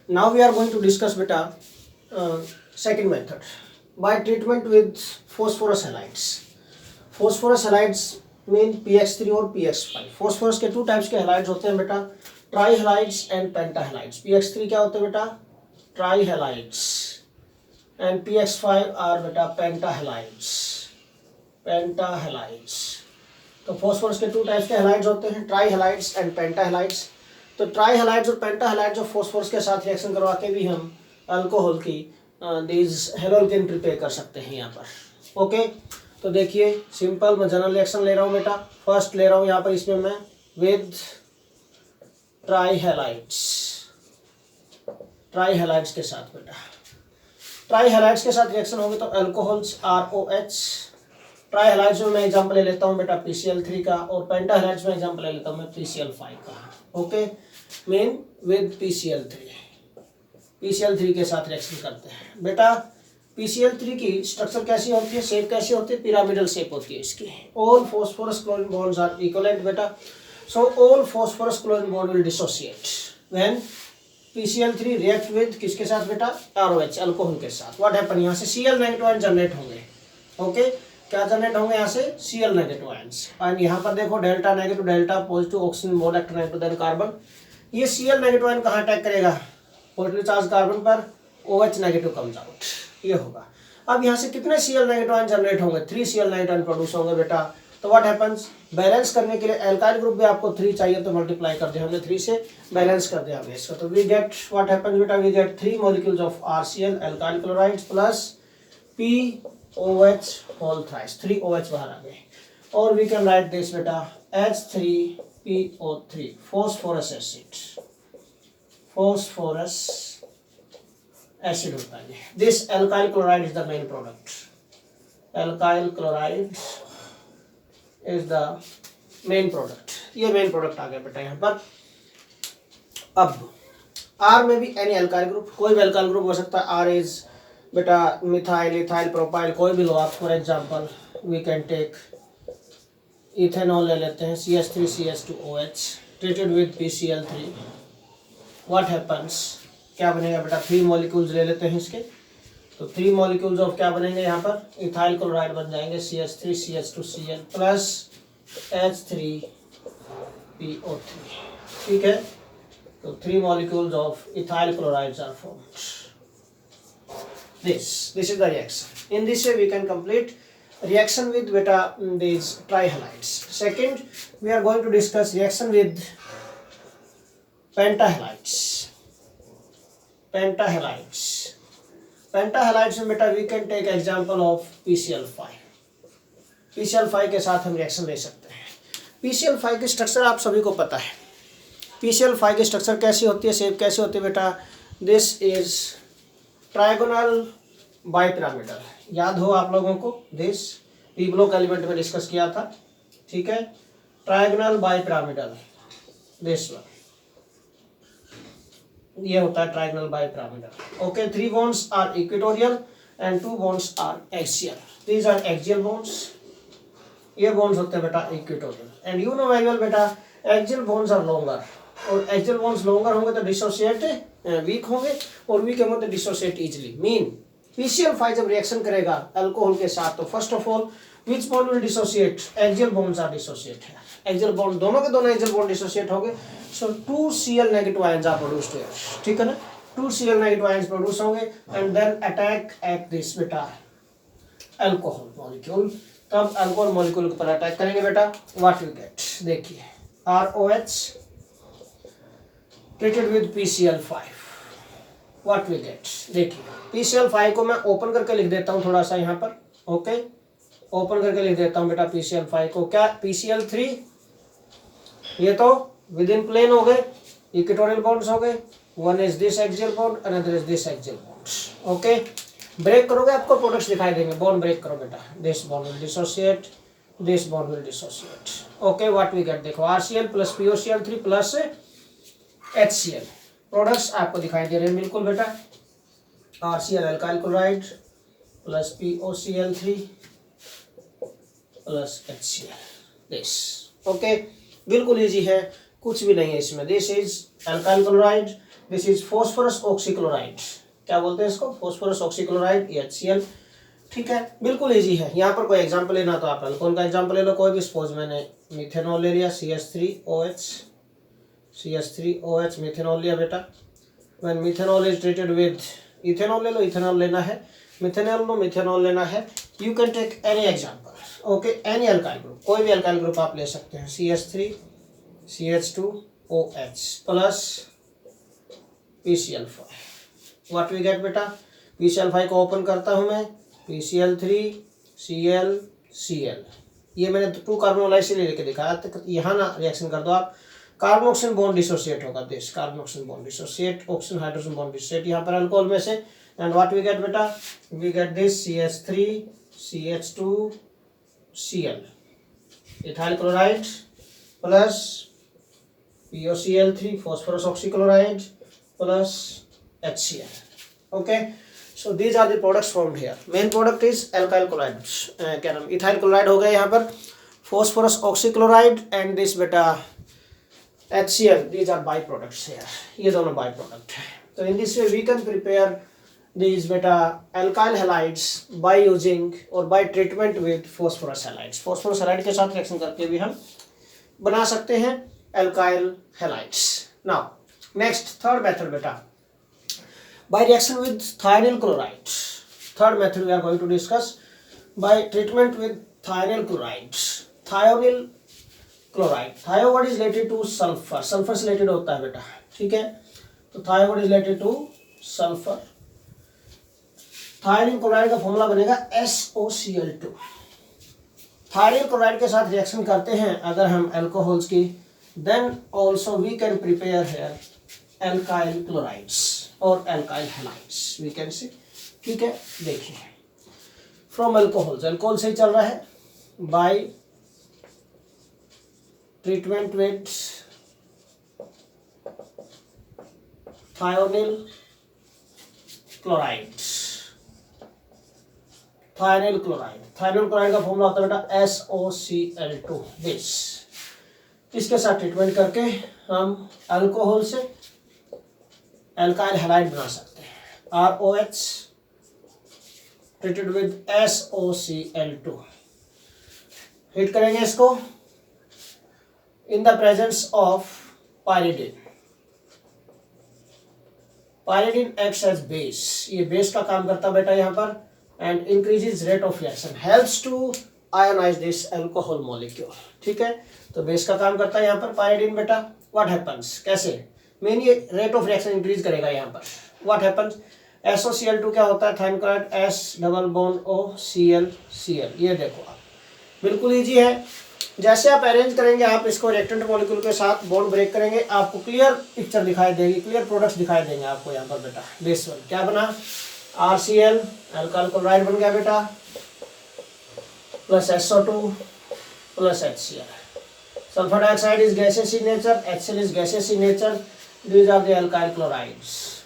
Now we are going to discuss beta second method by treatment with phosphorus halides. Phosphorus halides mean px3 और px5. phosphorus के to types के halides होते हैं बेटा, try halides and penta halides. px3 क्या होते हैं बेटा, try halides and px5 are बेटा पेंटा halides. पेंटा halides. तो phosphorus के टू टाइप्स के halides होते हैं, try halides and penta halides. तो ट्राई हैलाइड्स और पेंटा हैलाइड्स और फॉस्फोरस के साथ रिएक्शन करवा के भी हम अल्कोहल की दीज हेलोल्केन प्रिपेयर कर सकते हैं यहाँ पर. ओके, तो देखिए सिंपल, मैं जनरल रिएक्शन ले रहा हूँ बेटा. फर्स्ट ले रहा हूँ यहाँ पर, इसमें मैं विद ट्राई हैलाइड्स के साथ बेटा. ट्राई हैलाइड्स के साथ रिएक्शन होगी तो अल्कोहल्स ROH. ट्राई हैलाइड्स में मैं एग्जांपल ले लेता हूँ बेटा PCl3 का, और पेंटा हैलाइड्स में एग्जांपल ले लेता हूँ मैं PCl5 का. ओके, मेन विद PCl3 के साथ रिएक्शन करते हैं बेटा. PCl3 की स्ट्रक्चर कैसी होती है, शेप कैसी होती है, पिरामिडल शेप होती है इसकी. All phosphorus chlorine bonds are equivalent बेटा. So all phosphorus chlorine bond will dissociate when PCl3 react with किसके साथ बेटा, ROH अल्कोहल के साथ. व्हाट हैपन, यहाँ से Cl नेगेटिव आयन जनरेट होंगे. ओके, क्या जनरेट होंगे यहाँ से, Cl नेगेटिव आयंस. एंड यहाँ पर देखो delta negative delta positive oxygen bond electronegative than carbon. ये Cl नेगेटिव आयन कहाँ अटैक करेगा, पॉजिटिव चार्ज कार्बन पर, OH नेगेटिव कम्स आउट, ये होगा. अब यहाँ से कितने Cl नेगेटिव आयन जनरेट होंगे, 3 Cl नेगेटिव आयन प्रोड्यूस होंगे बेटा. तो व्हाट हैपेंस, बैलेंस करने के लिए एल्काइल ग्रुप भी आपको 3 चाहिए तो मल्टीप्लाई कर दिया हमने 3 से, बैलेंस कर दिया हमने इसको. तो वी गेट व्हाट हैपेंस बेटा, we get 3 molecules of RCl alkyl chloride plus POH whole thrice, 3 OH बाहर आ गए. और वी कैन राइट दिस बेटा H3PO3 फॉस्फोरस एसिड होता है. This alkyl chloride is the main product. Alkyl chloride is the main product. ये main product आ गया बेटा यहाँ पर. अब R में भी एनी एल्काइल ग्रुप, कोई भी एल्काइल ग्रुप हो सकता है. R इज बेटा मिथाइल, इथाइल, प्रोपाइल, कोई भी लो आप. For example we can take ethanol ले लेते हैं, CH3CH2OH treated with PCl3. What happens, क्या बनेगा बेटा, 3 मॉलिक्यूल्स ले लेते हैं इसके. तो 3 मॉलिक्यूल्स ऑफ क्या बनेंगे यहाँ पर, इथाइल क्लोराइड बन जाएंगे, CH3CH2Cl प्लस H3PO3. ठीक है, तो 3 molecules of ethyl chlorides are formed. This is the reaction. In this way we can complete reaction with beta these trihalides. Second, we are going to discuss reaction with pentahalides. Pentahalides में बेटा we can take example of PCl5. PCl5 के साथ हम reaction ले सकते हैं. PCl5 की structure आप सभी को पता है. PCl5 की स्ट्रक्चर कैसी होती है, शेप कैसी होती है बेटा, दिस इज ट्रायगोनल बाइपिरामिडल. याद हो आप लोगों को, दिस पी ब्लॉक एलिमेंट में डिस्कस किया था. ठीक है, ट्रायगोनल बाइपिरामिडल, दिस वन, ये होता है trigonal bipyramidal. Okay, 3 bonds are equatorial and 2 bonds are axial. These are axial bonds. ये bonds होते हैं बेटा equatorial. And you know very well बेटा, एक्सियल bonds आर लॉन्गर, और एक्सियल bonds लॉन्गर होंगे तो डिसोसिएट वीक होंगे, और वीक होंगे तो डिसोसिएट इजीली. मीन PCl5 जब रिएक्शन करेगा अल्कोहल के साथ तो first of all which bond will dissociate, axial bonds are dissociate है. एक्सियल बॉन्ड, दोनों के दोनों एक्सियल बॉन्ड डिसोसिएट होंगे. So 2 Cl negative ions are produced here. ठीक है ना, 2 Cl नेगेटिव आयंस प्रोड्यूस होंगे and then attack at this बेटा अल्कोहल मॉलिक्यूल. तब अल्कोहल मॉलिक्यूल के ऊपर अटैक करेंगे बेटा. व्हाट यू गेट, देखिए ROH treated with PCl5. What we get, देखिए PCl5 को मैं ओपन करके लिख देता हूँ थोड़ा सा यहाँ पर. ओके, ओपन करके लिख देता हूँ बेटा PCl5 को. क्या PCl3, ये तो विद इन प्लेन हो गए, इक्वेटोरियल बॉन्ड्स हो गए. One is this axial bond, another is this axial bond. Okay, break करोगे आपको प्रोडक्ट्स दिखाई देंगे. बॉन्ड ब्रेक करो बेटा, this bond will dissociate, this bond will dissociate. Okay, what we get, देखो RCl plus POCl3 plus HCl. Products आपको दिखाई दे रहे हैं बिल्कुल बेटा. RCl alkyl chloride plus POCl3 plus HCl. This okay, बिल्कुल इजी है, कुछ भी नहीं है इसमें. This is alkyl chloride this is phosphorus oxychloride, क्या बोलते हैं इसको, फॉस्फोरस ऑक्सीक्लोराइड HCl। ठीक है, बिल्कुल इजी है। यहाँ पर कोई एग्जांपल लेना तो आप अल्कोहल का एग्जांपल ले लो कोई भी। सपोज मैंने मिथेनॉल ले लिया, CH3OH मिथेनॉल लिया बेटा। When methanol is treated with, ethanol ले लो, इथेनॉल लेना है, मिथेनॉल लेना है। You can take any example, okay, any alkyl group, कोई भी अल्काइल ग्रुप आप ले सकते हैं। CH3 CH2OH plus PCl5, what we get बेटा, PCl5 को ओपन करता हूं मैं, PCl3ClCl, ये मैंने 2 कार्बोनोल इसीलिए लेके दिखाया, यहाँ ना रिएक्शन कर दो आप, कार्बन ऑक्सीजन बॉन्ड डिसोसिएट होगा, this carbon oxygen bond dissociate, oxygen hydrogen bond dissociate यहाँ पर अल्कोहल में से, एंड व्हाट वी गेट बेटा, we get this CH3 CH2Cl, ethyl chloride plus POCl3 phosphorus oxychloride plus HCl, okay, so these are the products formed here. Main product is alkyl chloride, क्या नाम, ethyl chloride हो गया यहाँ पर, phosphorus oxychloride and this बेटा HCl, these are by products here, ये दोनों by product है। तो in this way we can prepare these बेटा alkyl halides by using और by treatment with phosphorus halides, phosphorus halide के साथ रिएक्शन करके भी हम बना सकते हैं alkyl halides। now next third method बेटा, by reaction with thionyl chloride, third method we are going to discuss, by treatment with thionyl chloride, thionyl chloride, thio word is related to sulfur, sulfur से related होता है बेटा, ठीक है, तो thio word is related to sulfur, thionyl chloride का formula बनेगा SOCl2। थायनिल chloride के साथ रिएक्शन करते हैं अगर हम अल्कोहल्स की, then also we can prepare here alkyl chlorides और alkyl halides, we can see, ठीक है। देखिए फ्रॉम अल्कोहल्स, अल्कोहल से ही चल रहा है, by treatment with thionyl chloride, thionyl chloride, thionyl chloride का फॉर्मूला होता है बेटा SOCl2, दिस, इसके साथ ट्रीटमेंट करके हम अल्कोहल से अल्काइल हैलाइड बना सकते हैं, ROH treated with SOCl2, hit करेंगे इसको in the presence of pyridine, pyridine acts as base, ये बेस का काम करता है बेटा यहाँ पर, and increases rate of reaction, helps to ionize this alcohol molecule, ठीक है। तो बेस का काम करता है यहाँ पर पायरिडिन बेटा। what happens, कैसे, मेन ये रेट ऑफ रिएक्शन इंक्रीज करेगा यहाँ पर। what happens, SOCl2 क्या होता है, थायनिल क्लोराइड S double bond OCl Cl, ये देखो आप, बिल्कुल इजी है। जैसे आप अरेंज करेंगे, आप इसको रिएक्टेंट मॉलिक्यूल के साथ बॉन्ड ब्रेक करेंगे, आपको क्लियर पिक्चर दिखाई देगी, क्लियर प्रोडक्ट्स दिखाई देंगे आपको यहाँ पर बेटा। बेस वन क्या बना, RCl अल्काइल क्लोराइड बन गया बेटा, plus SO2 plus HCl, sulphur dioxide is gases in nature, HCl is gases in nature, these are the alkyl chlorides,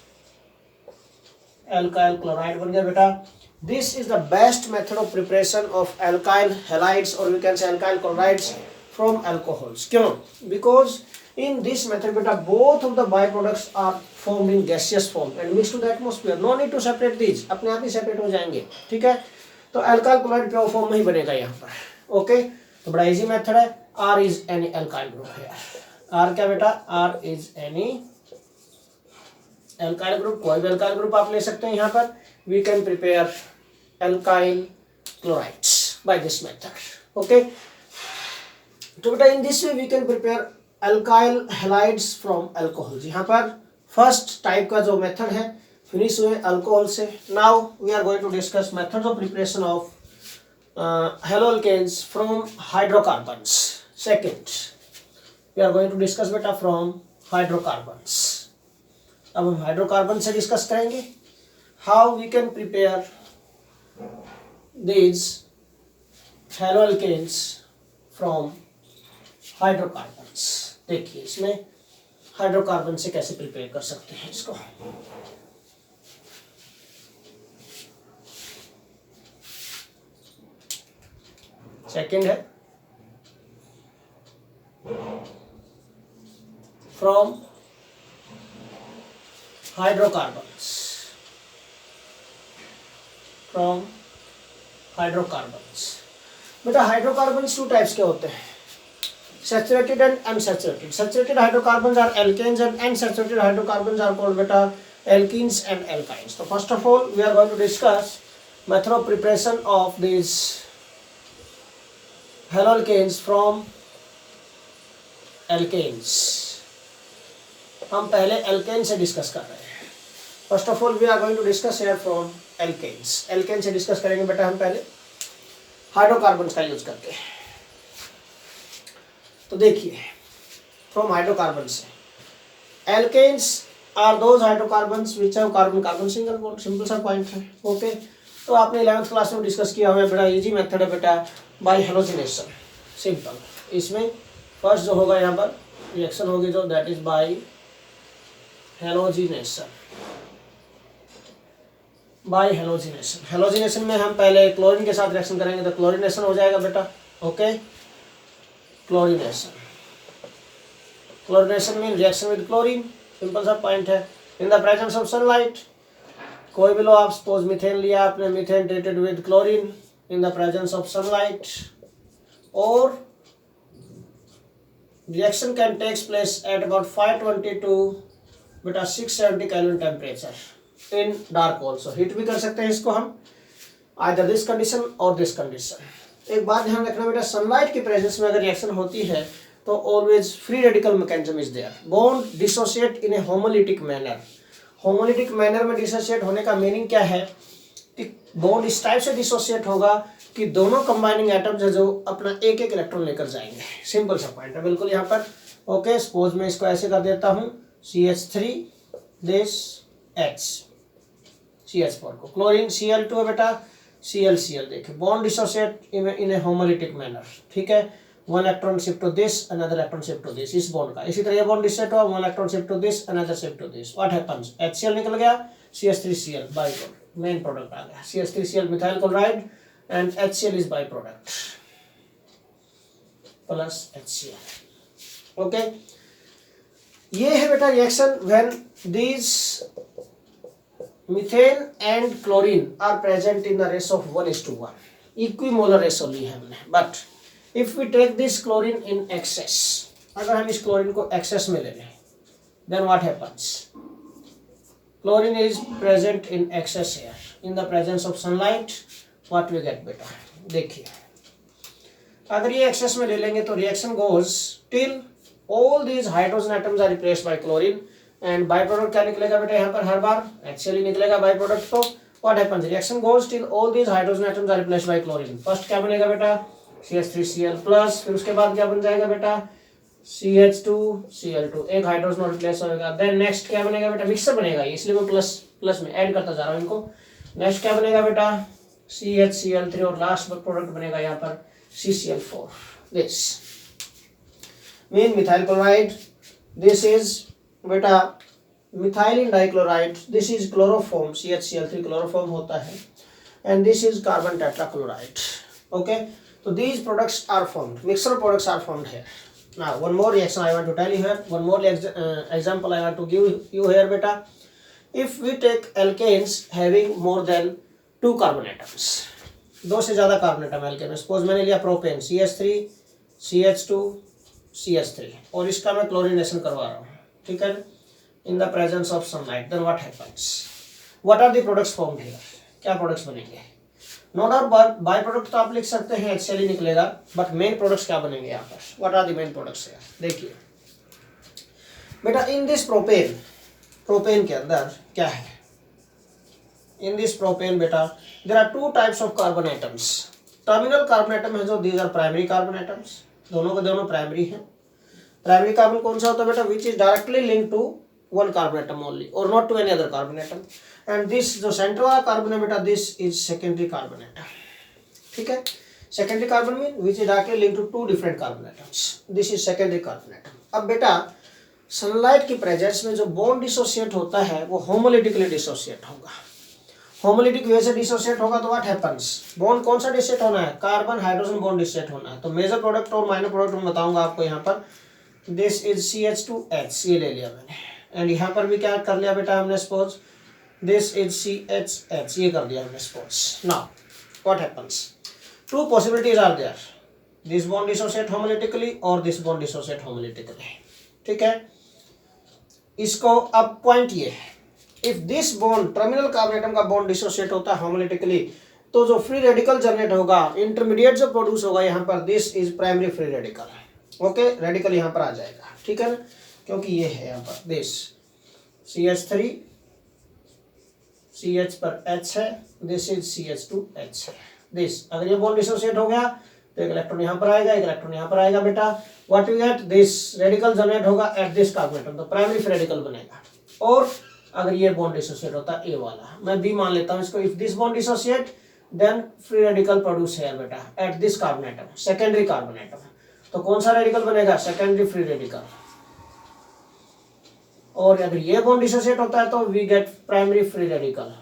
alkyl chloride बन गया बेटा। This is the best method of preparation of alkyl halides और we can say alkyl chlorides from alcohols. क्यों, because in this method beta both of the byproducts are formed in gaseous form and mixed to the atmosphere, no need to separate these, अपने आप ही separate हो जाएंगे, ठीक है। तो alkyl chloride pure form में ही बनेगा यहाँ पर, ओके। तो बड़ा इजी मेथड है। R is any alkyl group है, R क्या बेटा, R is any alkyl group, कोई भी alkyl group आप ले सकते हैं यहाँ पर। we can prepare alkyl chlorides by this method, okay। तो बेटा in this way we can prepare alkyl halides from alcohol. यहाँ पर फर्स्ट टाइप का जो मेथड है फिनिश हुए अल्कोहल से। Now we are going to discuss methods of preparation of haloalkanes from hydrocarbons. Second we are going to discuss बेटा from hydrocarbons. अब हम हाइड्रोकार्बन से डिस्कस करेंगे how we can prepare these haloalkanes from hydrocarbons. देखिए इसमें hydrocarbon से कैसे prepare कर सकते हैं इसको। सेकंड है फ्रॉम हाइड्रोकार्बन्स, फ्रॉम हाइड्रोकार्बन्स। बेटा हाइड्रोकार्बन्स टू टाइप्स के होते हैं, saturated and unsaturated. Saturated hydrocarbons are alkanes and unsaturated hydrocarbons are called बेटा एल्कीन्स एंड एल्काइन्स। तो first of all we are going to discuss method of preparation of this haloalkanes from alkanes. हम पहले alkane से discuss कर रहे हैं। First of all we are going to discuss here from alkanes. Alkane से discuss करेंगे बेटा हम पहले हाइड्रोकार्बन्स का यूज करके। तो देखिए फ्रॉम हाइड्रोकार्बन से alkanes are those hydrocarbons which have carbon carbon single bond. Simple सा पॉइंट है। ओके तो आपने 11th क्लास में डिस्कस किया हुआ है, बड़ा इजी मेथड है बेटा, बाय हेलोजिनेशन। सिंपल। इसमें फर्स्ट जो होगा यहाँ पर रिएक्शन होगी जो that is by halogenation. By halogenation, halogenation में हम पहले क्लोरीन के साथ रिएक्शन करेंगे तो क्लोरीनेशन हो जाएगा बेटा। Okay chlorination, chlorination mean reaction with chlorine. Simple सा पॉइंट है। In the presence of sunlight, कोई भी लो आप सपोज मीथेन लिया आपने, methane treated with chlorine in the presence of sunlight, और reaction can takes place at about 520 to बेटा 670 kelvin temperature in dark also. Heat भी कर सकते हैं इसको हम, आइदर दिस कंडीशन और दिस कंडीशन। एक बात ध्यान रखना बेटा, सनलाइट की प्रेजेंस में अगर रिएक्शन होती है तो always free radical mechanism is there. Bond dissociate in a homolytic manner. Homolytic manner में डिसोसिएट होने का मीनिंग क्या है कि बॉन्ड इस टाइप से डिसोसिएट होगा कि दोनों कंबाइनिंग एटम्स है जो अपना एक एक इलेक्ट्रॉन लेकर जाएंगे। सिंपल सा पॉइंट है बिल्कुल यहाँ पर। ओके सपोज मैं इसको ऐसे कर देता हूँ CH3 दिस H, CH4 को, क्लोरीन Cl2 है बेटा, Cl देखिए bond dissociate in a homolytic manner. ठीक है, one electron shift to this, another electron shift to this, इस बॉन्ड का। इसी तरह ये बॉन्ड डिसोसिएट हुआ, one electron shift to this, another shift to this, what happens, HCl निकल गया, CH3Cl by product, main product आ गया, CH3Cl methyl chloride and HCl is byproduct plus HCl. Okay, ये है बेटा reaction when these methane and chlorine are present in the ratio of 1:1, equimolar ratio ली है हमने। but if we take this chlorine in excess, अगर हम इस chlorine को excess में ले लें then what happens, chlorine is present in excess here in the presence of sunlight, what we get बेटा। देखिए अगर ये एक्सेस में ले लेंगे तो reaction goes till all these hydrogen atoms are replaced by chlorine and by product क्या निकलेगा बेटा यहाँ पर हर बार HCl ही निकलेगा बाय प्रोडक्ट। तो what happens, reaction goes till all these hydrogen atoms are replaced by chlorine. First क्या बनेगा बेटा CH3Cl प्लस, फिर उसके बाद क्या बन जाएगा बेटा CH2Cl2, एक हाइड्रोजन रिप्लेस होगा। देन नेक्स्ट क्या बनेगा बेटा, मिक्सर बनेगा ये, इसलिए मैं प्लस प्लस में ऐड करता जा रहा हूँ इनको। नेक्स्ट क्या बनेगा बेटा CHCl3 और लास्ट प्रोडक्ट बनेगा यहाँ पर CCl4। This mean methyl chloride, this is बेटा methylene dichloride, this is chloroform, CHCl3 chloroform होता है, and this is carbon tetrachloride. Okay तो these products are formed, mixture products are formed here. Now one more reaction I want to tell you here, one more example I want to give you here beta. If we take alkanes having more than 2 carbon atoms, दो से ज्यादा carbon atom alkene में, suppose मैंने लिया propane CH3 CH2 CH3 और इसका मैं chlorination करवा रहा हूँ, ठीक है, in the presence of sunlight, then what happens, what are the products formed here, क्या प्रोडक्ट्स बनेंगे। नो डाउट बाय प्रोडक्ट तो आप लिख सकते हैं HCl ही निकलेगा, बट मेन प्रोडक्ट्स क्या बनेंगे यहाँ पर, what are the main products here. देखिए बेटा इन दिस प्रोपेन, प्रोपेन के अंदर क्या है, इन दिस प्रोपेन बेटा there are 2 types of carbon atoms. Terminal carbon atom है जो these are primary carbon atoms, दोनों के दोनों प्राइमरी हैं। प्राइमरी कार्बन कौन सा होता है बेटा, which is directly link to one carbon atom only or not to any other carbon atom, and this जो सेंटर वाला कार्बन है बेटा this is secondary carbon atom, ठीक है। secondary carbon mean which is directly linked to 2 different carbon atoms, this is secondary carbon atom। अब बेटा sunlight की presence में जो बॉन्ड डिसोसिएट होता है वो होमोलिटिकली डिसोसिएट होगा, होमोलिटिक वे से डिसोसिएट होगा तो व्हाट हैपेंस, बॉन्ड कौन सा डिसोसिएट होना है, कार्बन हाइड्रोजन बॉन्ड डिसोसिएट होना है। तो मेजर प्रोडक्ट और माइनर प्रोडक्ट मैं बताऊंगा आपको यहाँ पर, दिस इज CH2H, ये ले लिया मैंने, एंड यहाँ पर भी क्या कर लिया बेटा हमने, सपोज दिस इज CHH, ये कर दिया हमने suppose. Now what happens, two possibilities are there, this bond dissociate homolytically और दिस बॉन्ड डिसोसिएट होमोलिटिकली. ठीक है, इसको अब पॉइंट ये है, if this bond terminal carbon atom का बॉन्ड डिसोसिएट होता है होमोलिटिकली, तो जो फ्री रेडिकल जनरेट होगा, इंटरमीडिएट जो प्रोड्यूस होगा यहाँ पर, this is primary free radical. Okay, radical यहाँ पर आ जाएगा. ठीक है ना, क्योंकि ये है यहाँ पर दिस CH3 CH पर H है, दिस इज CH2H है. दिस अगर ये बॉन्ड डिसोसिएट हो गया तो एक इलेक्ट्रॉन यहाँ पर आएगा, एक इलेक्ट्रॉन यहाँ पर आएगा बेटा. What you gate, this radical generate होगा एट दिस कार्बन एटम, तो प्राइमरी फ्री रेडिकल बनेगा. और अगर ये बॉन्ड डिसोसिएट होता है ए वाला, मैं बी मान लेता हूँ इसको, if this bond dissociate then free radical produce है बेटा at this carbon atom, secondary carbon atom. तो कौन सा रेडिकल बनेगा, सेकेंडरी फ्री रेडिकल. और अगर ये बॉन्ड डिसोसिएट होता है तो we get primary free radical.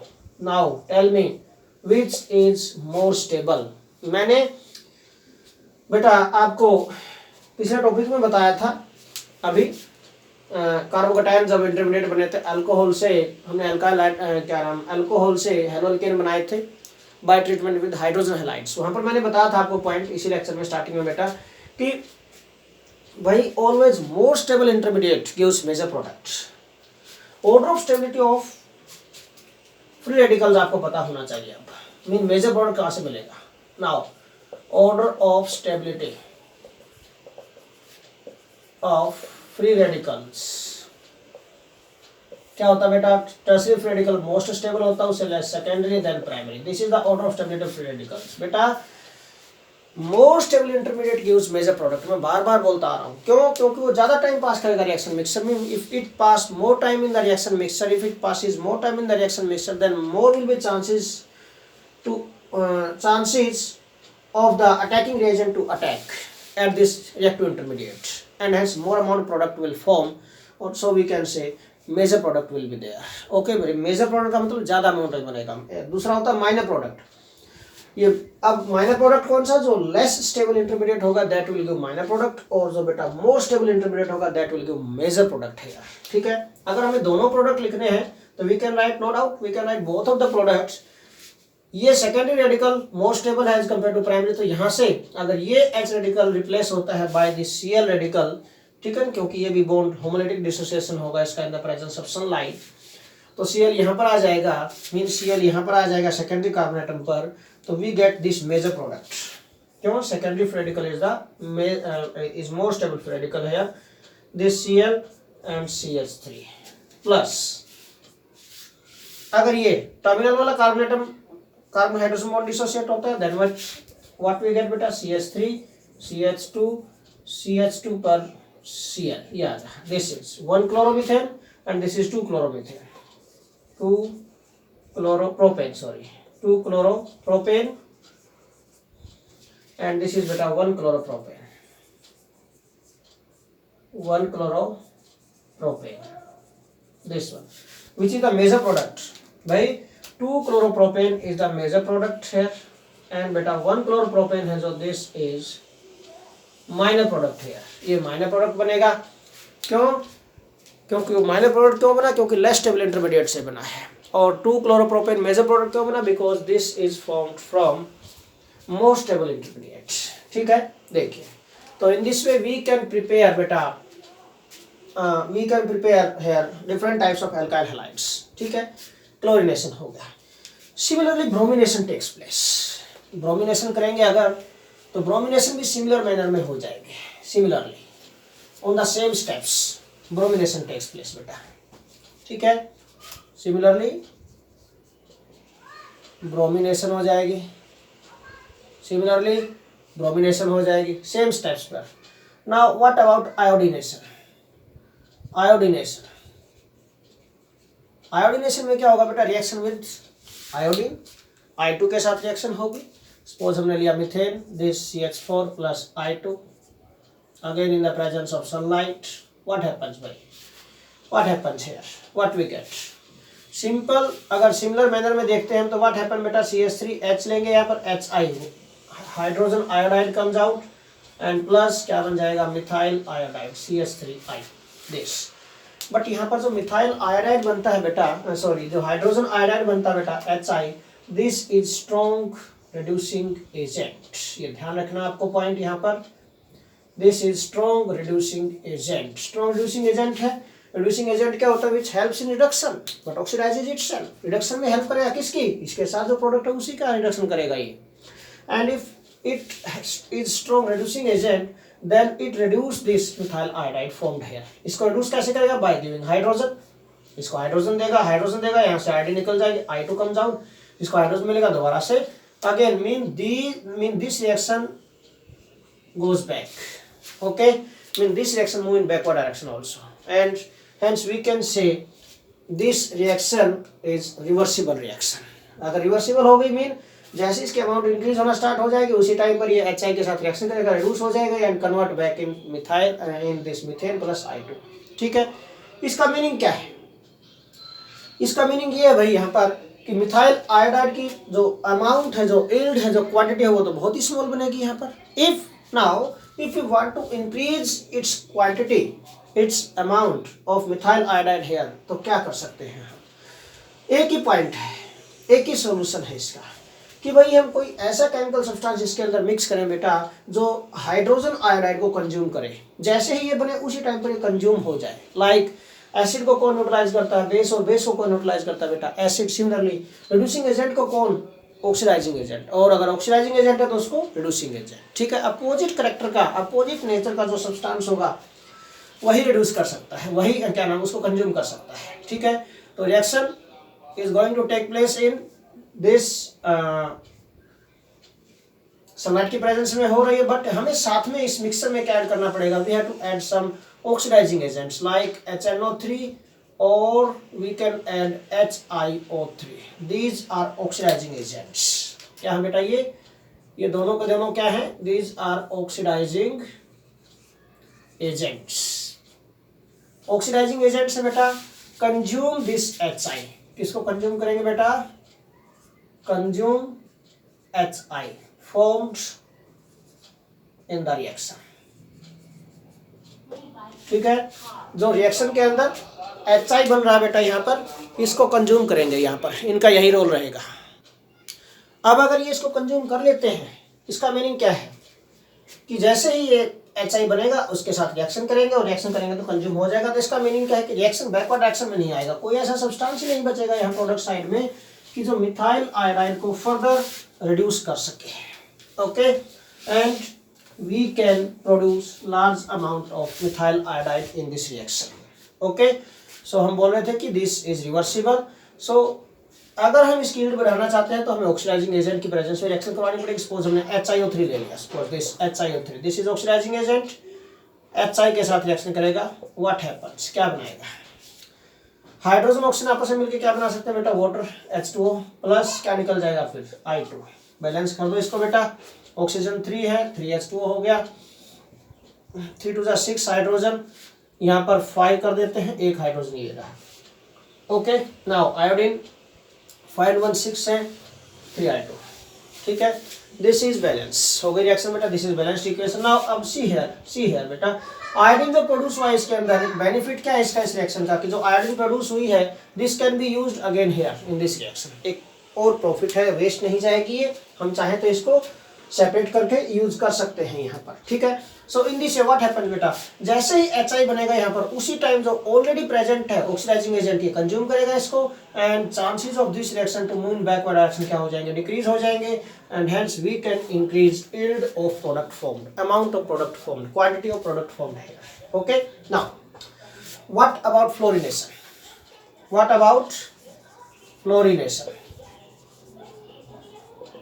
Now tell me which is more stable. मैंने बेटा आपको पिछले टॉपिक में बताया था, अभी कार्बोकैटायन जब इंटरमीडिएट बने थे अल्कोहल से, हमने अल्कोहल से हेलोल्केन बनाए थे bye treatment with hydrogen halides. वहां पर मैंने बताया था आपको पॉइंट इसी लेक्चर में स्टार्टिंग में बेटा, कि भाई always more stable intermediate gives major product. Order of stability of free radicals आपको पता होना चाहिए. अब मीन मेजर प्रोडक्ट कहां से मिलेगा. Now order of stability of free radicals क्या होता है बेटा, tertiary free radical most stable होता है, उससे less secondary than primary. This is the order of stability of free radicals. बेटा more stable intermediate gives major product. मैं बार बार बोलता आ रहा हूँ, क्यों, क्योंकि वो ज्यादा टाइम पास करेगा रिएक्शन मिक्सर में. If it pass more time in the reaction mixer, if it passes more time in the reaction mixer, then more will be chances of the attacking reagent to attack at this reactive intermediate, and hence more amount of product will form, or so we can say major product will be there. Okay मेरे, major product का मतलब ज्यादा amount में बनेगा. दूसरा होता है minor product. ये अब माइनर प्रोडक्ट कौन सा, जो लेस स्टेबल इंटरमीडिएट होगा that will give minor product, और जो बेटा मोर स्टेबल इंटरमीडिएट होगा that will give major product है. ठीक है, अगर हमें दोनों प्रोडक्ट लिखने हैं तो we can write, no doubt we can write both of the products. ये सेकेंडरी रेडिकल मोर स्टेबल है एज कंपेयर टू प्राइमरी, तो यहाँ से अगर ये H रेडिकल रिप्लेस होता है बाय दिस Cl रेडिकल, ठीक है, क्योंकि ये भी बॉन्ड होमोलिटिक डिसोसिएशन होगा इसका इन द प्रेजेंस ऑफ सनलाइट, तो Cl यहाँ पर आ जाएगा, मीन Cl यहाँ पर आ जाएगा सेकेंडरी कार्बन एटम पर, तो we get this major product. क्यों, secondary free radical is more stable free radical है, this Cl and CH3 plus. अगर ये टर्मिनल वाला carbon atom carbon hydrogen bond dissociate होता है, देन व्हाट वी गेट बेटा, CH3 CH2 पर Cl, ये आ जाए. This is 1 chloromethane and this is 2 chloromethane, 2 chloropropane and this is beta 1 chloropropane, this one, which is the major product. By 2 chloropropane is the major product here, and beta 1 chloropropane है जो this is minor product here. ये minor product बनेगा. क्यों, क्योंकि minor product क्यों बना, क्योंकि less stable intermediate से बना है. और 2 क्लोरोप्रोपेन मेजर प्रोडक्ट क्यों बना, because this is formed from more stable intermediate. ठीक है, देखिए, तो in this way we can prepare बेटा, we can prepare here different types of alkyl halides. ठीक है, क्लोरिनेशन हो गया. Similarly bromination takes place. Bromination करेंगे अगर, तो ब्रोमिनेशन भी सिमिलर मैनर में हो जाएगी. Similarly on the same steps bromination takes place बेटा. ठीक है, सिमिलरली ब्रोमिनेशन हो जाएगी, सिमिलरली ब्रोमिनेशन हो जाएगी सेम स्टेप्स पर. Now what about iodination. Iodination में क्या होगा बेटा, रिएक्शन विद आयोडीन, I2 के साथ रिएक्शन होगी. सपोज हमने लिया methane, this CH4 plus I2, again in the presence of sunlight. What happens भाई, what happens here, what we get, simple. अगर सिमिलर मैनर में देखते हैं तो what happen बेटा, CH3H लेंगे, यहाँ पर HI hydrogen iodide comes out, and plus क्या बन जाएगा, methyl iodide CH3I. This but यहाँ पर जो मिथाइल आयोडाइड बनता है बेटा, सॉरी जो हाइड्रोजन आयोडाइड बनता है बेटा HI, this is strong reducing agent. ये ध्यान रखना आपको पॉइंट यहाँ पर, this is strong reducing agent. Strong reducing agent है। रिड्यूसिंग एजेंट क्या होता है? Which helps in reduction but oxidises itself. Reduction में हेल्प करेगा किसकी? इसके साथ जो प्रोडक्ट है उसी का रिडक्शन करेगा ये। And if it is strong reducing agent then it reduce this methyl iodide formed here। इसको reduce कैसे करेगा? by giving hydrogen. इसको हाइड्रोजन देगा, हाइड्रोजन देगा, यहाँ से आयोडीन निकल जाएगी, I2 comes out, इसको हाइड्रोजन मिलेगा दोबारा से। Again mean this reaction goes back, okay, mean this reaction move in backward direction also, and hence we can say this reaction is reversible reaction। अगर रिवर्सिबल हो गई mean जैसे इसके amount increase होना स्टार्ट हो जाएगी उसी टाइम पर ये HI के साथ रिएक्शन करेगा, रिड्यूस हो जाएगा and convert back in methyl in this methane plus I2। ठीक है, इसका मीनिंग क्या है? इसका मीनिंग ये है भाई यहाँ पर कि मिथाइल आयोडाइड की जो अमाउंट है, जो यील्ड है, जो क्वांटिटी है वो तो बहुत ही स्मॉल बनेगी यहाँ पर। If you want to increase its quantity, its amount of methyl iodide here, तो क्या कर सकते हैं? एक ही पॉइंट है, एक ही सॉल्यूशन है इसका कि भाई हम कोई ऐसा केमिकल सब्सटेंस इसके अंदर मिक्स करें बेटा जो हाइड्रोजन आयोडाइड को कंज्यूम करे। जैसे ही ये बने उसी टाइम पर ये कंज्यूम हो जाए। लाइक एसिड को कौन न्यूट्रलाइज करता है? बेस। और बेस को कौन न्यूट्रलाइज करता है बेटा? एसिड। सिमिलरली रिड्यूसिंग एजेंट को कौन? Oxidizing agent. और अगर ऑक्सीडाइजिंग एजेंट है तो उसको रिड्यूसिंग एजेंट। ठीक है, अपोजिट करेक्टर का, अपोजिट नेचर का जो सब्सटेंस होगा वही रिड्यूस कर सकता है, वही क्या नाम उसको कंज्यूम कर सकता है। ठीक है, तो reaction is going to take place in this sunlight की प्रेजेंस में हो रही है, बट हमें साथ में इस मिक्सर में क्या ऐड करना पड़ेगा? We have to add some oxidizing agents like HNO3 और we can add HiO3। These are oxidizing agents. क्या है बेटा? ये दोनों के दोनों क्या है? These are oxidizing agents. Oxidizing agents है बेटा कंज्यूम दिस HI। किसको कंज्यूम करेंगे बेटा? Consume HI formed in the reaction। ठीक है, जो रिएक्शन के अंदर HI बन रहा है बेटा यहाँ पर, इसको कंज्यूम करेंगे। यहाँ पर इनका यही रोल रहेगा। अब अगर ये इसको कंज्यूम कर लेते हैं, इसका मीनिंग क्या है कि जैसे ही ये HI बनेगा उसके साथ रिएक्शन करेंगे और रिएक्शन करेंगे तो कंज्यूम हो जाएगा। तो इसका मीनिंग क्या है कि रिएक्शन बैकवर्ड डायरेक्शन में नहीं आएगा, कोई ऐसा सब्सटेंस ही नहीं बचेगा यहाँ प्रोडक्ट साइड में कि जो मिथाइल आयोडाइड को फर्दर रिड्यूस कर सके। Okay, and we can produce large amount of methyl iodide in this reaction. Okay, so हम बोल रहे थे कि दिस इज रिवर्सिबल। सो अगर हम इसकी यील्ड बढ़ाना चाहते हैं तो हमें ऑक्सीडाइजिंग एजेंट की प्रेजेंस में रिएक्शन करवानी पड़ेगी। सपोज हमने HiO3 ले लिया, suppose this HiO3, this is oxidizing agent, HI के साथ रिएक्शन करेगा, व्हाट हैपेंस? क्या बनाएगा? हाइड्रोजन ऑक्सीजन आपस में मिलकर क्या बना सकते हैं बेटा? वाटर, H2O प्लस क्या निकल जाएगा फिर? I2। बैलेंस कर दो इसको बेटा, ऑक्सीजन 3 है, 3H2O हो गया, 3 2 6 हाइड्रोजन, यहाँ पर 5 कर देते हैं, एक हाइड्रोजन ये रहा। ओके, नाउ आयोडीन 5 1 6 है, 3I2। ठीक है, दिस इज बैलेंस हो गई रिएक्शन बेटा, this is balanced equation. Now अब सी हियर बेटा, आयोडीन जो प्रोड्यूस हुआ है इसके अंदर, बेनिफिट क्या है इसका इस रिएक्शन का कि जो आयोडीन प्रोड्यूस हुई है this can be used again here in this reaction. एक और प्रॉफिट है, वेस्ट नहीं जाएगी ये, हम चाहें तो इसको सेपरेट करके यूज कर सकते हैं यहाँ पर। ठीक है, सो इन दिस व्हाट हैपेंस बेटा, जैसे ही HI बनेगा यहाँ पर उसी टाइम जो ऑलरेडी प्रेजेंट है ऑक्सीडाइजिंग एजेंट ये कंज्यूम करेगा इसको, and chances of this reaction to move in backward direction क्या हो जाएंगे? डिक्रीज हो जाएंगे, and hence we can increase yield of product formed, amount of product formed, quantity of product formed है। Okay, now what about fluorination? What about fluorination?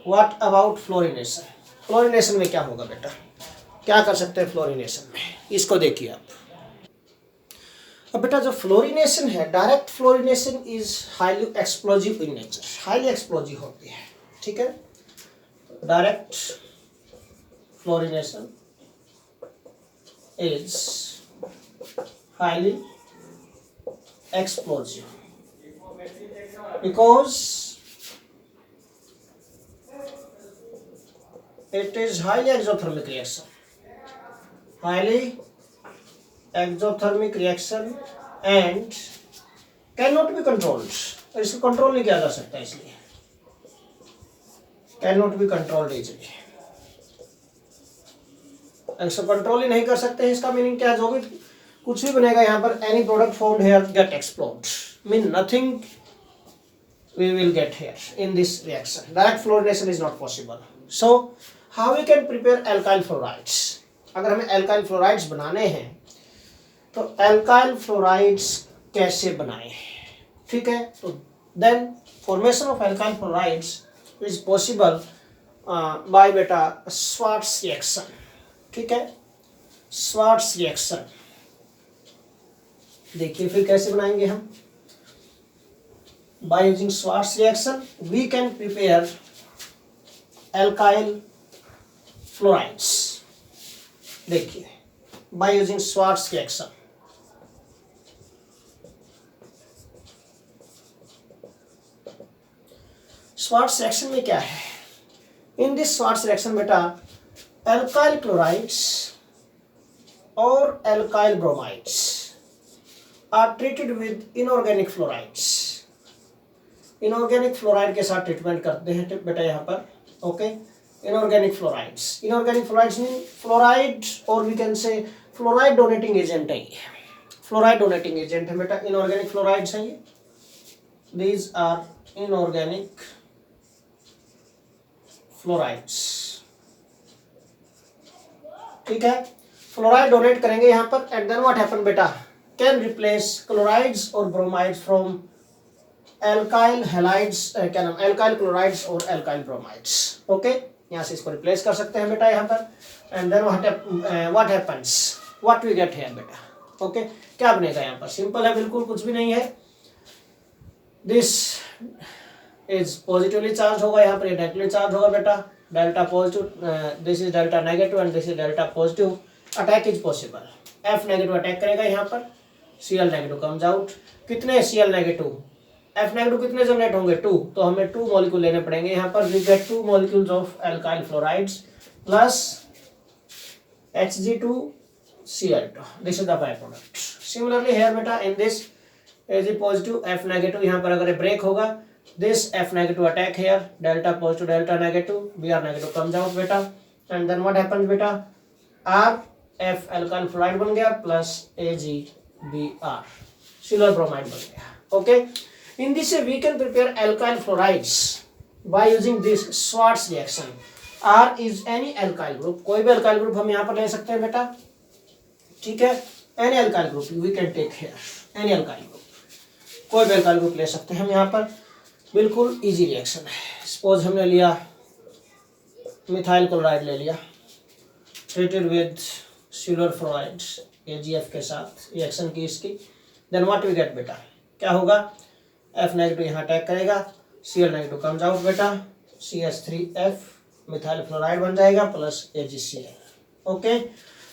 What about fluorination? Fluorination में क्या होगा बेटा? क्या कर सकते हैं फ्लोरिनेशन में? इसको देखिए आप। अब बेटा जो फ्लोरिनेशन है, direct fluorination is highly explosive in nature, highly explosive होती है। ठीक है, direct fluorination is highly explosive because it is highly exothermic reaction, highly exothermic reaction, and can not be controlled, और इसको कंट्रोल नहीं किया जा सकता, इसलिए can not be controlled easily, इसको कंट्रोल ही नहीं कर सकते हैं। इसका मीनिंग क्या है, जो भी कुछ भी बनेगा यहाँ पर, any product formed here get explode, mean nothing we will get here in this reaction. Direct fluorination is not possible. So how we can prepare alkyl fluorides? अगर हमें alkyl fluorides बनाने हैं तो alkyl fluorides कैसे बनाएं, ठीक है। तो then formation of alkyl fluorides is possible by बेटा Schwarz reaction, ठीक है। Schwarz reaction देखिए फिर कैसे बनाएंगे हम। By using Schwarz reaction, we can prepare alkyl fluorides. देखिए, by using Schwarz reaction, Schwarz reaction में क्या है? In this Schwarz reaction बेटा, alkyl chlorides और alkyl bromides are treated with inorganic fluorides. Inorganic fluoride के साथ ट्रीटमेंट करते हैं बेटा यहाँ पर, ओके। इनऑर्गेनिक फ्लोराइड्स मीन फ्लोराइड, और we can say fluoride donating agent है ये, फ्लोराइड डोनेटिंग एजेंट है बेटा। इनऑर्गेनिक फ्लोराइड्स हैं ये, दीज आर इनऑर्गेनिक फ्लोराइड्स, ठीक है। फ्लोराइड डोनेट करेंगे यहाँ पर, एंड देन व्हाट हैपन बेटा, कैन रिप्लेस क्लोराइड्स और ब्रोमाइड्स फ्रॉम एल्काइल हैलाइड्स, क्या नाम, एल्काइल क्लोराइड्स और एल्काइल ब्रोमाइड्स, ओके। यहाँ से इसको रिप्लेस कर सकते हैं बेटा यहाँ पर, and then what happens, what we get here बेटा, ओके। क्या बनेगा यहाँ पर, सिंपल है बिल्कुल, कुछ भी नहीं है। दिस इज पॉजिटिवली चार्ज होगा, यहाँ पर ये नेगेटिवली चार्ज होगा बेटा, delta positive, this is delta negative and this is delta positive. Attack is possible, F negative attack करेगा यहाँ पर, Cl नेगेटिव कम्स आउट। कितने Cl नेगेटिव, F नेगेटिव कितने जनरेट होंगे, 2, तो हमें 2 मॉलिक्यूल लेने पड़ेंगे यहाँ पर। We get 2 molecules of alkyl fluorides plus Hg2Cl2, this is the by product. Similarly here बेटा, in this Ag positive F negative, यहाँ पर अगर ब्रेक होगा, this F negative attack here, delta positive delta negative, Br negative comes out बेटा, and then what happens बेटा, R F alkyl fluoride बन गया plus AgBr silver bromide बन गया, okay. In this way, we can prepare alkyl fluorides by using this Schwarz reaction. R is any alkyl group, कोई भी alkyl group हम यहाँ पर ले सकते हैं बेटा, ठीक है। Any alkyl group we can take here, any alkyl group, कोई भी alkyl group ले सकते हैं हम यहाँ पर, बिल्कुल easy reaction है। Suppose हमने लिया मिथाइल क्लोराइड ले लिया, treated with silver fluorides AgF के साथ रिएक्शन की इसकी, then what we get बेटा, क्या होगा, F नेगेटिव यहाँ अटैक करेगा, Cl नेगेटिव कम्स आउट बेटा, CH3F मिथाइल फ्लोराइड बन जाएगा प्लस AgCl, ओके।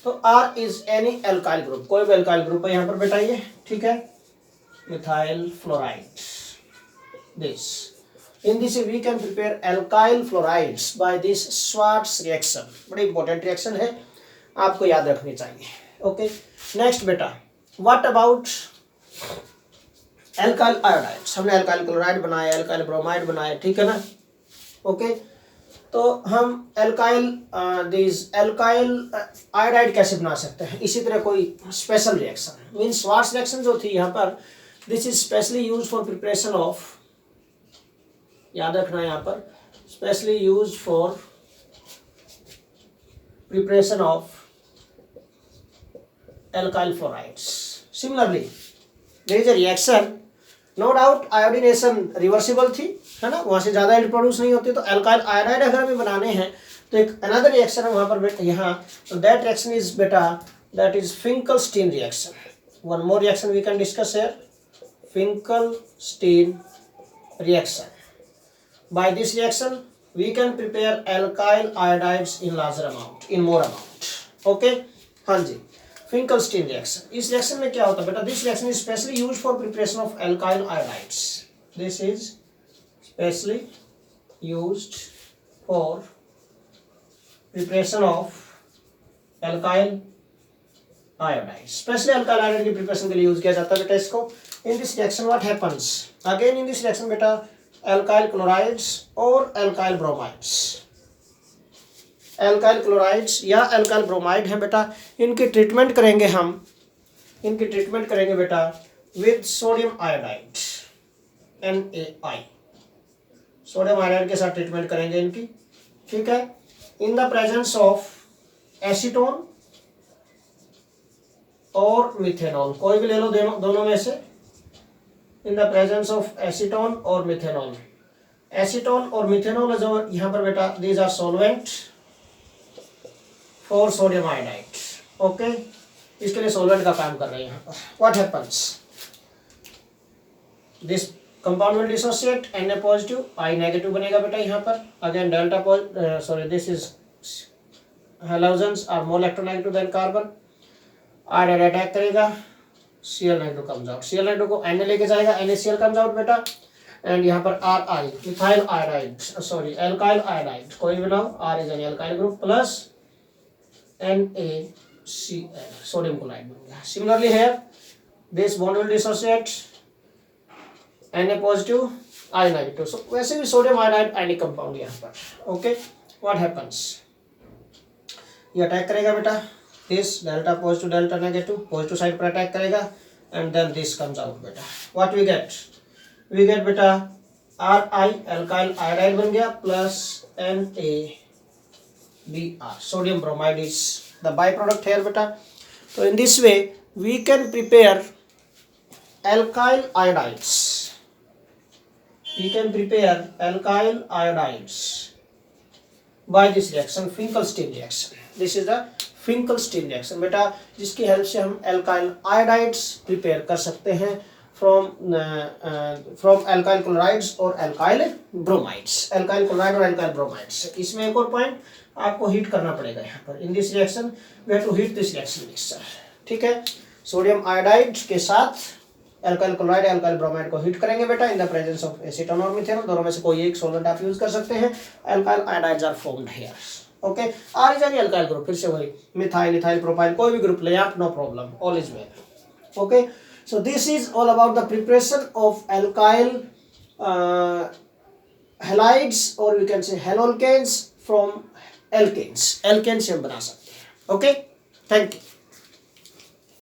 तो R is any alkyl group, कोई भी एल्काइल ग्रुप है यहाँ पर बेटा ये, ठीक है। Methyl fluoride, this in this we can prepare alkyl fluorides by this Schwarz reaction. बड़ी इंपॉर्टेंट रिएक्शन है, आपको याद रखनी चाहिए, ओके। नेक्स्ट बेटा, व्हाट अबाउट एल्काइल आयोडाइड्स। हमने एल्काइल क्लोराइड बनाया, एल्काइल ब्रोमाइड बनाया, ठीक है ना, ओके। तो हम एल्काइल आयोडाइड कैसे बना सकते हैं, इसी तरह कोई special reaction, mean Schwarz reaction जो थी यहाँ पर, this is specially use for preparation of, याद रखना यहाँ पर, specially use for preparation of alkyl fluorides. Similarly there is a reaction, no doubt iodination reversible थी, है ना, वहाँ से ज़्यादा प्रोड्यूस नहीं होती, तो एल्काइल आयोडाइड अगर हमें बनाने हैं तो एक अनदर रिएक्शन है वहाँ पर बेटा, यहाँ, तो दैट रिएक्शन इज बेटा, that is Finkelstein reaction. One more reaction we can discuss here, Finkelstein reaction. By this reaction we can prepare alkyl iodides in larger amount, in more amount, okay. हाँ जी, Finkelstein reaction, इस reaction में क्या होता है बेटा, this reaction is specially used for preparation of alkyl iodides, this is specially used for preparation of alkyl iodide, specially alkyl iodide की preparation के लिए यूज किया जाता है बेटा इसको। इन this reaction what happens, again in this reaction बेटा alkyl chlorides और अल्काइल ब्रोमाइड्स, अल्काइल क्लोराइड्स या अल्काइल ब्रोमाइड है बेटा, इनकी ट्रीटमेंट करेंगे हम, इनकी ट्रीटमेंट करेंगे बेटा with sodium iodide NaI, sodium iodide के साथ ट्रीटमेंट करेंगे इनकी, ठीक है। In the presence of acetone और मिथेनॉल, कोई भी ले लो दोनों में से, in the presence of acetone और मिथेनॉल, एसीटोन और मिथेनॉल जो यहाँ पर बेटा these are solvent for sodium iodide, okay, इसके लिए सॉल्वेंट का काम कर रहे हैं यहाँ पर। What happens, this compound will dissociate, Na positive I negative बनेगा बेटा यहाँ पर, again delta sorry this is halogens are more electronegative than carbon, iodide attack करेगा, Cl negative comes out, Cl negative को Na लेके जाएगा, NaCl कम्स आउट बेटा, and यहाँ पर Ri methyl iodide sorry alkyl iodide, कोई भी नाम, R is an alkyl group plus NaCl sodium chloride बन गया। Similarly here this bond will dissociate, Na positive I negative, so वैसे भी सोडियम आयोडाइड आयनिक कंपाउंड यहाँ पर, ओके। व्हाट हैपेंस, ये अटैक करेगा बेटा, this delta positive delta negative, positive side पर अटैक करेगा, and then this comes out बेटा, व्हाट वी गेट बेटा Ri अल्काइल आयोडाइड बन गया plus NaBr, sodium bromide is the by product here बेटा। तो in this way we can prepare alkyl iodides, we can prepare alkyl iodides by this reaction, Finkelstein reaction, this is the Finkelstein reaction बेटा, जिसकी help से हम alkyl iodides prepare कर सकते हैं from alkyl chlorides और alkyl bromides, alkyl chloride और alkyl bromides। इसमें एक और पॉइंट आपको हीट करना पड़ेगा यहाँ पर, in this reaction we have to heat this reaction mixture, ठीक है। सोडियम आयोडाइड के साथ अल्काइल क्लोराइड अल्काइल ब्रोमाइड को हीट करेंगे बेटा in the presence of acetone और मिथेनॉल, दोनों में से कोई एक सॉल्वेंट आप यूज कर सकते हैं। Alkyl iodides are formed here, okay. R is any alkyl group, फिर से वही मिथाइल इथाइल प्रोपाइल, कोई भी ग्रुप ले आप, no problem, all is well, okay. So this is all about the preparation of alkyl halides और we can say haloalkanes from alkanes, alkanes हम बना सकते हैं, ओके। Thank you.